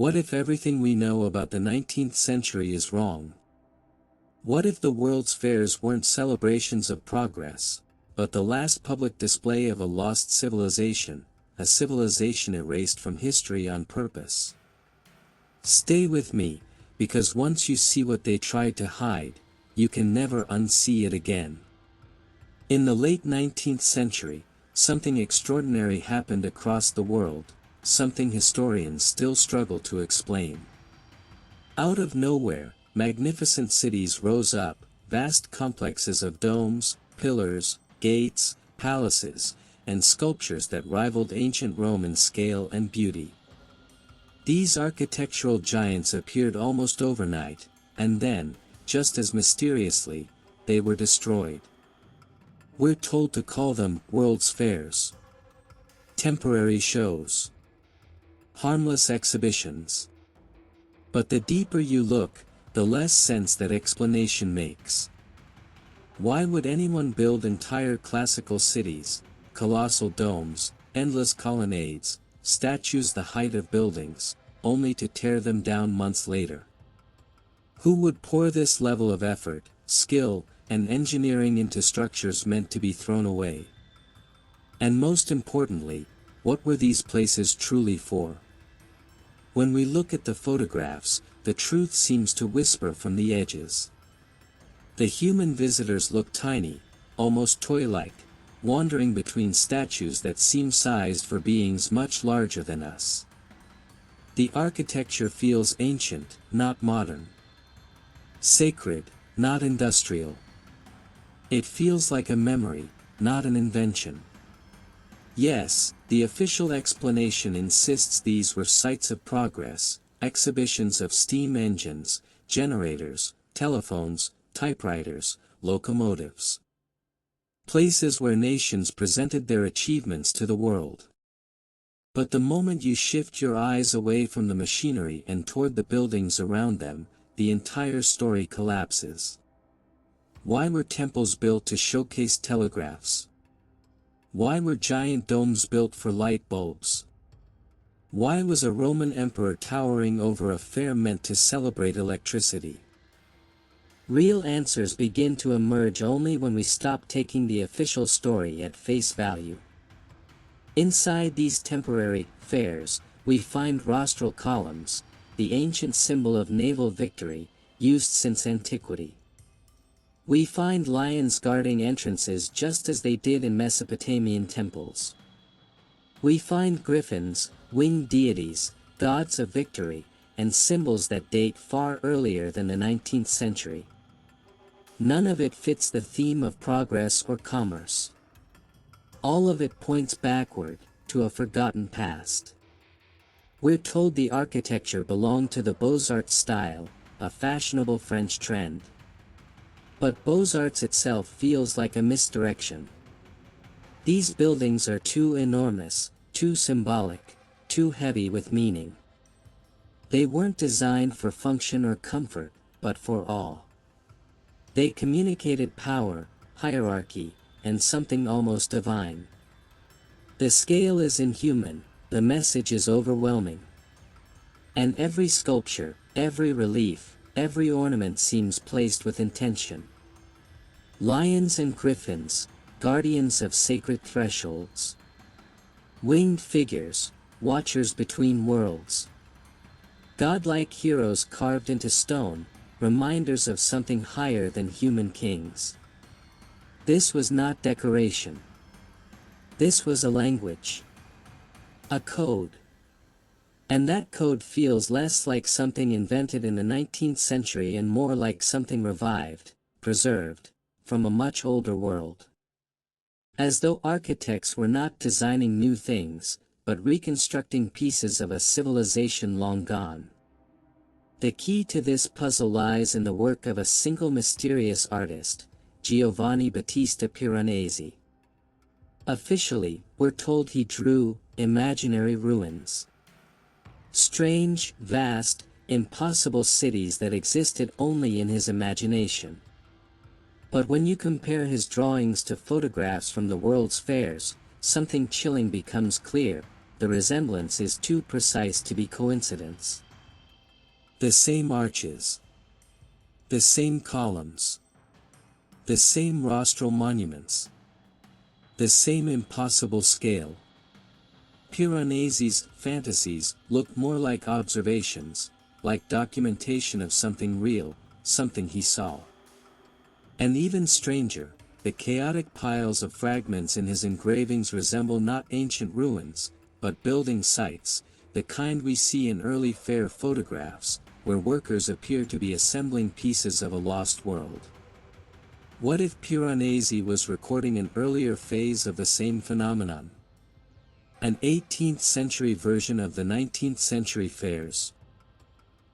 What if everything we know about the 19th century is wrong? What if the World's Fairs weren't celebrations of progress, but the last public display of a lost civilization, a civilization erased from history on purpose? Stay with me, because once you see what they tried to hide, you can never unsee it again. In the late 19th century, something extraordinary happened across the world, something historians still struggle to explain. Out of nowhere, magnificent cities rose up, vast complexes of domes, pillars, gates, palaces, and sculptures that rivaled ancient Rome in scale and beauty. These architectural giants appeared almost overnight, and then, just as mysteriously, they were destroyed. We're told to call them World's Fairs. Temporary shows. Harmless exhibitions. But the deeper you look, the less sense that explanation makes. Why would anyone build entire classical cities, colossal domes, endless colonnades, statues the height of buildings, only to tear them down months later? Who would pour this level of effort, skill, and engineering into structures meant to be thrown away? And most importantly, what were these places truly for? When we look at the photographs, the truth seems to whisper from the edges. The human visitors look tiny, almost toy-like, wandering between statues that seem sized for beings much larger than us. The architecture feels ancient, not modern. Sacred, not industrial. It feels like a memory, not an invention. Yes, the official explanation insists these were sites of progress, exhibitions of steam engines, generators, telephones, typewriters, locomotives. Places where nations presented their achievements to the world. But the moment you shift your eyes away from the machinery and toward the buildings around them, the entire story collapses. Why were temples built to showcase telegraphs? Why were giant domes built for light bulbs? Why was a Roman emperor towering over a fair meant to celebrate electricity? Real answers begin to emerge only when we stop taking the official story at face value. Inside these temporary fairs, we find rostral columns, the ancient symbol of naval victory, used since antiquity. We find lions guarding entrances just as they did in Mesopotamian temples. We find griffins, winged deities, gods of victory, and symbols that date far earlier than the 19th century. None of it fits the theme of progress or commerce. All of it points backward, to a forgotten past. We're told the architecture belonged to the Beaux-Arts style, a fashionable French trend. But Beaux-Arts itself feels like a misdirection. These buildings are too enormous, too symbolic, too heavy with meaning. They weren't designed for function or comfort, but for awe. They communicated power, hierarchy, and something almost divine. The scale is inhuman, the message is overwhelming. And every sculpture, every relief, every ornament seems placed with intention. Lions and griffins, guardians of sacred thresholds. Winged figures, watchers between worlds. Godlike heroes carved into stone, reminders of something higher than human kings. This was not decoration. This was a language. A code. And that code feels less like something invented in the 19th century and more like something revived, preserved, from a much older world. As though architects were not designing new things, but reconstructing pieces of a civilization long gone. The key to this puzzle lies in the work of a single mysterious artist, Giovanni Battista Piranesi. Officially, we're told he drew imaginary ruins. Strange, vast, impossible cities that existed only in his imagination. But when you compare his drawings to photographs from the World's Fairs, something chilling becomes clear: the resemblance is too precise to be coincidence. The same arches. The same columns. The same rostral monuments. The same impossible scale. Piranesi's fantasies look more like observations, like documentation of something real, something he saw. And even stranger, the chaotic piles of fragments in his engravings resemble not ancient ruins, but building sites, the kind we see in early fair photographs, where workers appear to be assembling pieces of a lost world. What if Piranesi was recording an earlier phase of the same phenomenon? An 18th-century version of the 19th-century fairs.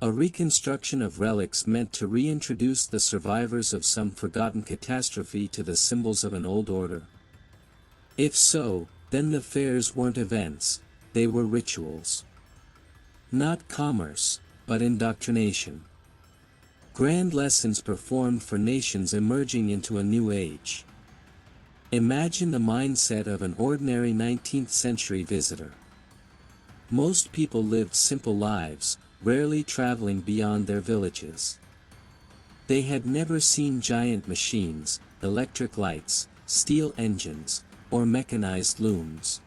A reconstruction of relics meant to reintroduce the survivors of some forgotten catastrophe to the symbols of an old order. If so, then the fairs weren't events, they were rituals. Not commerce, but indoctrination. Grand lessons performed for nations emerging into a new age. Imagine the mindset of an ordinary 19th-century visitor. Most people lived simple lives, rarely traveling beyond their villages. They had never seen giant machines, electric lights, steel engines, or mechanized looms.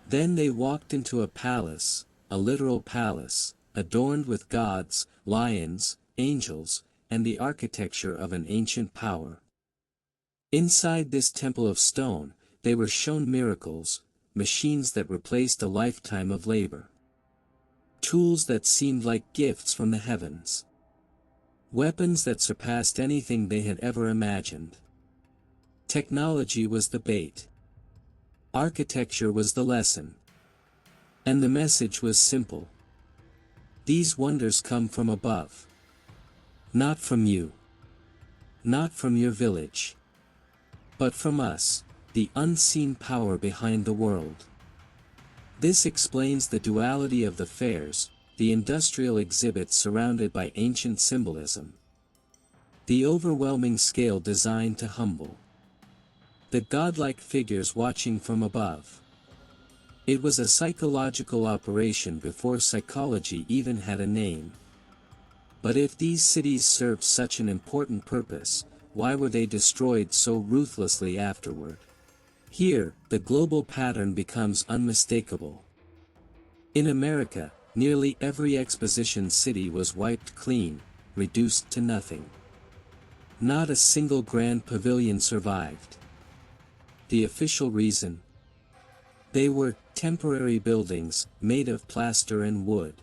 Then they walked into a palace, a literal palace, adorned with gods, lions, angels, and the architecture of an ancient power. Inside this temple of stone, they were shown miracles, machines that replaced a lifetime of labor. Tools that seemed like gifts from the heavens. Weapons that surpassed anything they had ever imagined. Technology was the bait. Architecture was the lesson. And the message was simple. These wonders come from above. Not from you. Not from your village. But from us, the unseen power behind the world. This explains the duality of the fairs, the industrial exhibits surrounded by ancient symbolism. The overwhelming scale designed to humble. The godlike figures watching from above. It was a psychological operation before psychology even had a name. But if these cities served such an important purpose, why were they destroyed so ruthlessly afterward? Here, the global pattern becomes unmistakable. In America, nearly every exposition city was wiped clean, reduced to nothing. Not a single grand pavilion survived. The official reason? They were temporary buildings, made of plaster and wood.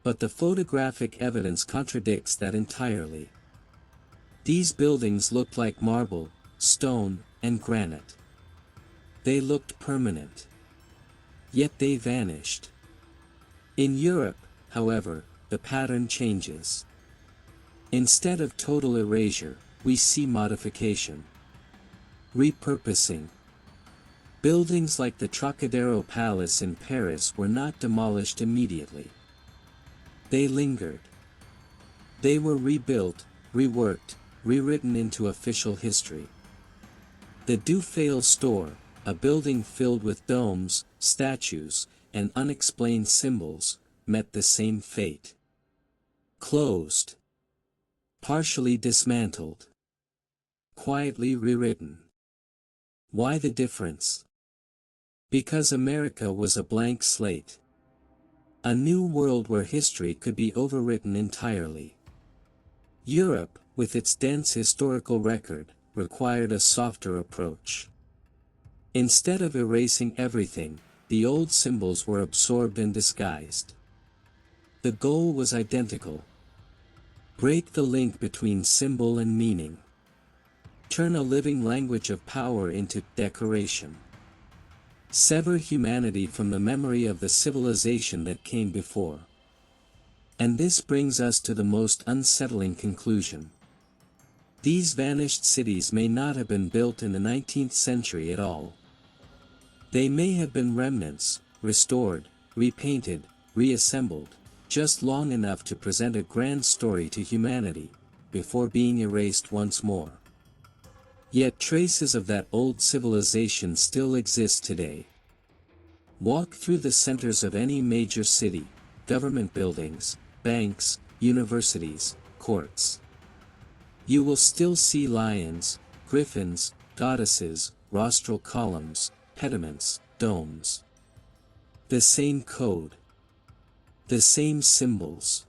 But the photographic evidence contradicts that entirely. These buildings looked like marble, stone, and granite. They looked permanent. Yet they vanished. In Europe, however, the pattern changes. Instead of total erasure, we see modification. Repurposing. Buildings like the Trocadero Palace in Paris were not demolished immediately. They lingered. They were rebuilt, reworked, rewritten into official history. The Dufayel store, a building filled with domes, statues, and unexplained symbols, met the same fate. Closed. Partially dismantled. Quietly rewritten. Why the difference? Because America was a blank slate. A new world where history could be overwritten entirely. Europe, with its dense historical record, required a softer approach. Instead of erasing everything, the old symbols were absorbed and disguised. The goal was identical. Break the link between symbol and meaning. Turn a living language of power into decoration. Sever humanity from the memory of the civilization that came before. And this brings us to the most unsettling conclusion. These vanished cities may not have been built in the 19th century at all. They may have been remnants, restored, repainted, reassembled, just long enough to present a grand story to humanity, before being erased once more. Yet traces of that old civilization still exist today. Walk through the centers of any major city, government buildings, banks, universities, courts. You will still see lions, griffins, goddesses, rostral columns, pediments, domes. The same code. The same symbols.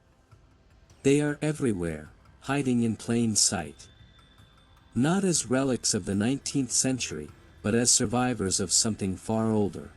They are everywhere, hiding in plain sight. Not as relics of the 19th century, but as survivors of something far older.